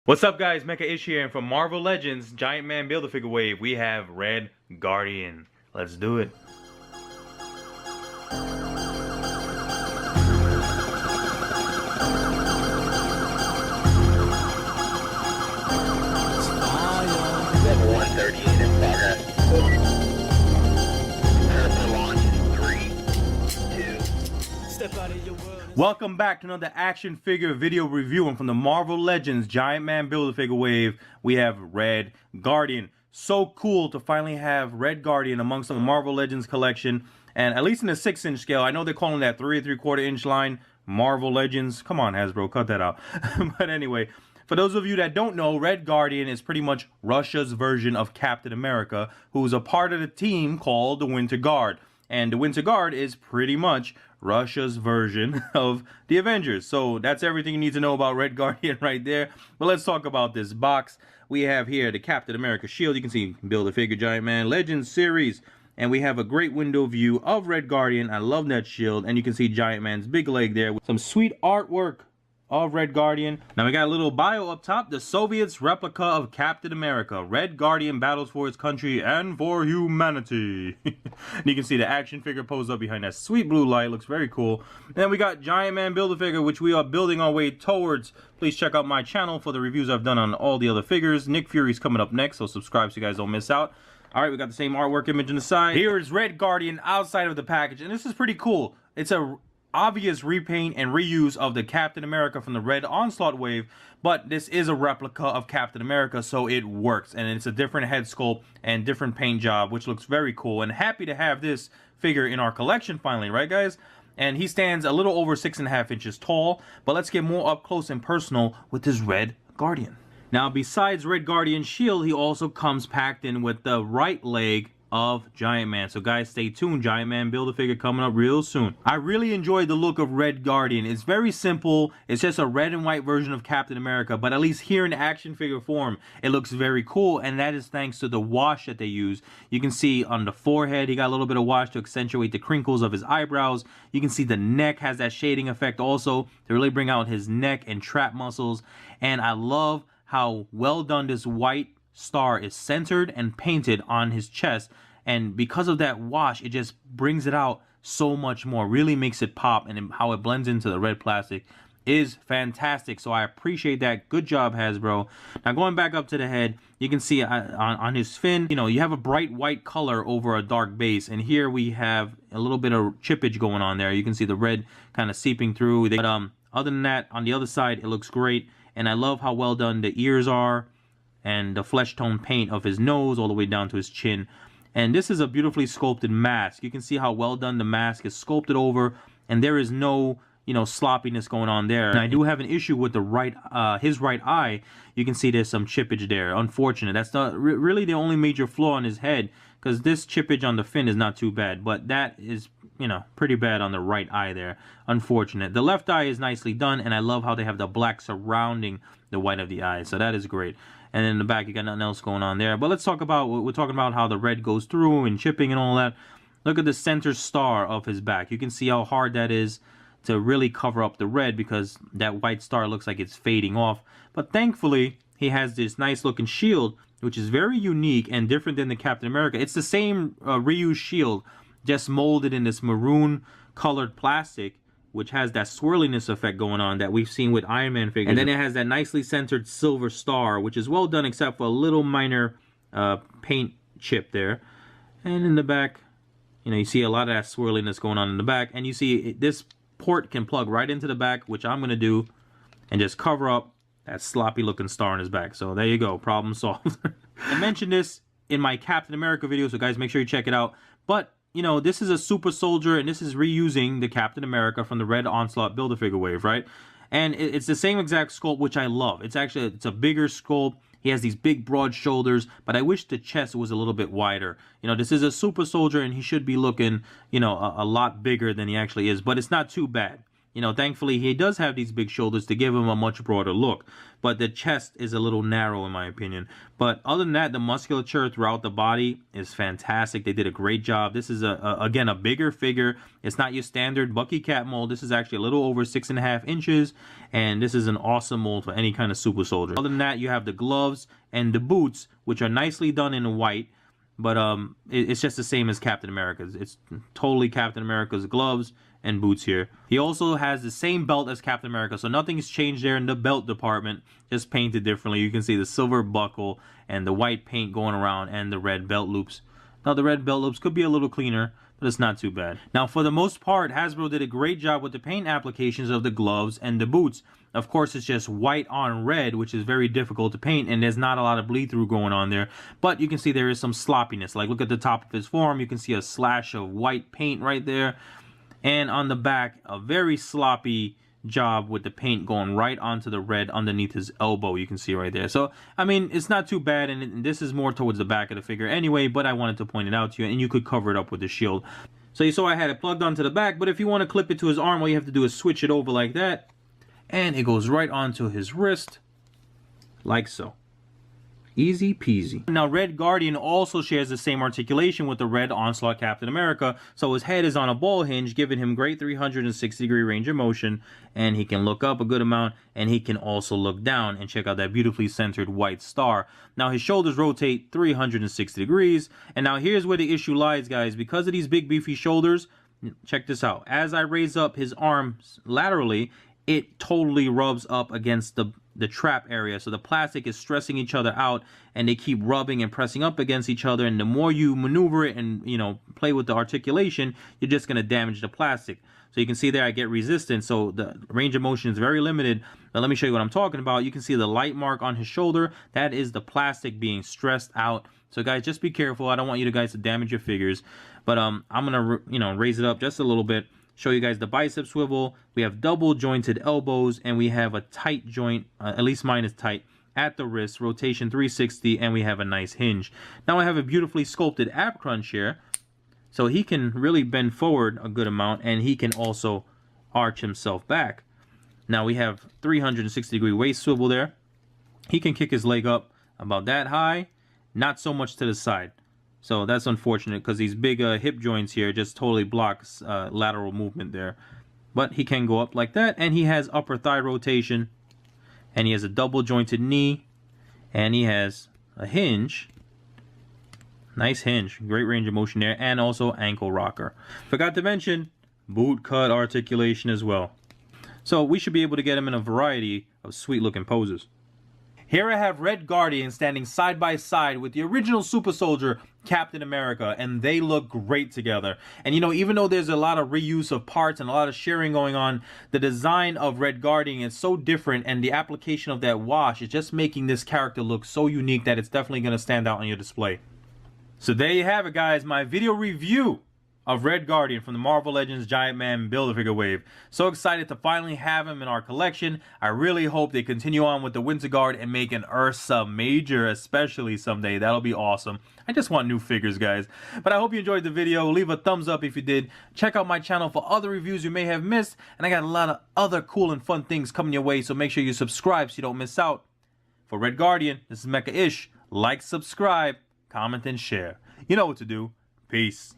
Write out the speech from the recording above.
What's up, guys? Mecha Ish here, and from Marvel Legends Giant Man Build-A-Figure Wave, we have Red Guardian. Let's do it. Level 138 in progress. Prepare for launch in 3, 2. Step out of your world. Welcome back to another action figure video review, and from the Marvel Legends Giant Man Build-A-Figure Wave, we have Red Guardian. So cool to finally have Red Guardian amongst the Marvel Legends collection, and at least in the 6-inch scale. I know they're calling that 3 3/4 inch line Marvel Legends. Come on, Hasbro, cut that out. But anyway, for those of you that don't know, Red Guardian is pretty much Russia's version of Captain America, who's a part of the team called the Winter Guard. And the Winter Guard is pretty much Russia's version of the Avengers. So that's everything you need to know about Red Guardian right there. But let's talk about this box. We have here the Captain America shield. You can see Build-A-Figure Giant Man Legends series. And we have a great window view of Red Guardian. I love that shield. And you can see Giant Man's big leg there with some sweet artwork of Red Guardian. Now we got a little bio up top. The Soviets' replica of Captain America. Red Guardian battles for his country and for humanity. And you can see the action figure posed up behind that sweet blue light. Looks very cool. And then we got Giant Man Build-A-Figure, which we are building our way towards. Please check out my channel for the reviews I've done on all the other figures. Nick Fury's coming up next, so subscribe so you guys don't miss out. Alright, we got the same artwork image on the side. Here is Red Guardian outside of the package, and this is pretty cool. It's a obvious repaint and reuse of the Captain America from the Red Onslaught wave, but this is a replica of Captain America, so it works, and it's a different head sculpt and different paint job, which looks very cool. And happy to have this figure in our collection finally, right guys? And he stands a little over 6.5 inches tall, but let's get more up close and personal with this Red Guardian. Now, besides Red Guardian's shield, he also comes packed in with the right leg of Giant Man. So guys, stay tuned. Giant Man Build-A-Figure coming up real soon. I really enjoyed the look of Red Guardian. It's very simple. It's just a red and white version of Captain America, but at least here in action figure form, it looks very cool, and that is thanks to the wash that they use. You can see on the forehead, he got a little bit of wash to accentuate the crinkles of his eyebrows. You can see the neck has that shading effect also to really bring out his neck and trap muscles. And I love how well done this white star is centered and painted on his chest, and because of that wash, it just brings it out so much more, really makes it pop, and how it blends into the red plastic is fantastic. So I appreciate that. Good job, Hasbro. Now going back up to the head, you can see on his fin, you know, you have a bright white color over a dark base, and here we have a little bit of chippage going on there. You can see the red kind of seeping through, but other than that, on the other side, it looks great. And I love how well done the ears are, and the flesh tone paint of his nose all the way down to his chin. And this is a beautifully sculpted mask. You can see how well done the mask is sculpted over, and there is no, you know, sloppiness going on there. And I do have an issue with the his right eye. You can see there's some chippage there. Unfortunate. That's not really the only major flaw in his head, because this chippage on the fin is not too bad, but that is, you know, pretty bad on the right eye there. Unfortunate. The left eye is nicely done, and I love how they have the black surrounding the white of the eye, so that is great. And in the back, you got nothing else going on there. But let's talk about, we're talking about how the red goes through and chipping and all that. Look at the center star of his back. You can see how hard that is to really cover up the red, because that white star looks like it's fading off. But thankfully, he has this nice looking shield, which is very unique and different than the Captain America. It's the same reused shield, just molded in this maroon colored plastic, which has that swirliness effect going on that we've seen with Iron Man figures. And then it has that nicely centered silver star, which is well done except for a little minor paint chip there. And in the back, you know, you see a lot of that swirliness going on in the back. And you see this port can plug right into the back, which I'm going to do, and just cover up that sloppy looking star on his back. So there you go, problem solved. I mentioned this in my Captain America video, so guys, make sure you check it out. But you know, this is a super soldier, and this is reusing the Captain America from the Red Onslaught Build-A-Figure wave, right? And it's the same exact sculpt, which I love. It's actually, it's a bigger sculpt. He has these big, broad shoulders, but I wish the chest was a little bit wider. You know, this is a super soldier, and he should be looking, you know, a lot bigger than he actually is, but it's not too bad. You know, thankfully he does have these big shoulders to give him a much broader look, but the chest is a little narrow in my opinion. But other than that, the musculature throughout the body is fantastic. They did a great job. This is again a bigger figure. It's not your standard Bucky Cat mold. This is actually a little over 6.5 inches, and this is an awesome mold for any kind of super soldier. Other than that, you have the gloves and the boots, which are nicely done in white. But it's just the same as Captain America's. It's totally Captain America's gloves and boots here. He also has the same belt as Captain America, so nothing's changed there in the belt department, just painted differently. You can see the silver buckle and the white paint going around and the red belt loops. Now the red belt loops could be a little cleaner, but it's not too bad. Now for the most part, Hasbro did a great job with the paint applications of the gloves and the boots. Of course, it's just white on red, which is very difficult to paint, and there's not a lot of bleed through going on there. But you can see there is some sloppiness. Like, look at the top of his forearm. You can see a slash of white paint right there. And on the back, a very sloppy job with the paint going right onto the red underneath his elbow. You can see right there. So, I mean, it's not too bad, and this is more towards the back of the figure anyway, but I wanted to point it out to you, and you could cover it up with the shield. So you saw I had it plugged onto the back, but if you want to clip it to his arm, all you have to do is switch it over like that. And it goes right onto his wrist, like so. Easy peasy. Now, Red Guardian also shares the same articulation with the Red Onslaught Captain America, so his head is on a ball hinge, giving him great 360-degree range of motion, and he can look up a good amount, and he can also look down, and check out that beautifully centered white star. Now, his shoulders rotate 360 degrees, and now here's where the issue lies, guys. Because of these big, beefy shoulders, check this out. As I raise up his arms laterally, it totally rubs up against the trap area. So the plastic is stressing each other out, and they keep rubbing and pressing up against each other. And the more you maneuver it and, you know, play with the articulation, you're just going to damage the plastic. So you can see there I get resistance. So the range of motion is very limited. But let me show you what I'm talking about. You can see the light mark on his shoulder. That is the plastic being stressed out. So guys, just be careful. I don't want you guys to damage your figures. But I'm going to, you know, raise it up just a little bit. Show you guys the bicep swivel. We have double jointed elbows, and we have a tight joint, at least mine is tight, at the wrist, rotation 360, and we have a nice hinge. Now I have a beautifully sculpted ab crunch here, so he can really bend forward a good amount, and he can also arch himself back. Now we have 360-degree waist swivel there. He can kick his leg up about that high, not so much to the side. So that's unfortunate because these big hip joints here just totally blocks lateral movement there. But he can go up like that, and he has upper thigh rotation, and he has a double jointed knee, and he has a hinge. Nice hinge, great range of motion there, and also ankle rocker. Forgot to mention boot cut articulation as well. So we should be able to get him in a variety of sweet looking poses. Here I have Red Guardian standing side by side with the original super soldier, Captain America, and they look great together. And you know, even though there's a lot of reuse of parts and a lot of sharing going on, the design of Red Guardian is so different, and the application of that wash is just making this character look so unique that it's definitely going to stand out on your display. So there you have it, guys, my video review of Red Guardian from the Marvel Legends Giant Man Build-A-Figure wave. So excited to finally have him in our collection. I really hope they continue on with the Winter Guard and make an Ursa Major especially someday. That'll be awesome. I just want new figures, guys. But I hope you enjoyed the video. Leave a thumbs up if you did. Check out my channel for other reviews you may have missed. And I got a lot of other cool and fun things coming your way, so make sure you subscribe so you don't miss out. For Red Guardian, this is Mecha Ish. Like, subscribe, comment, and share. You know what to do. Peace.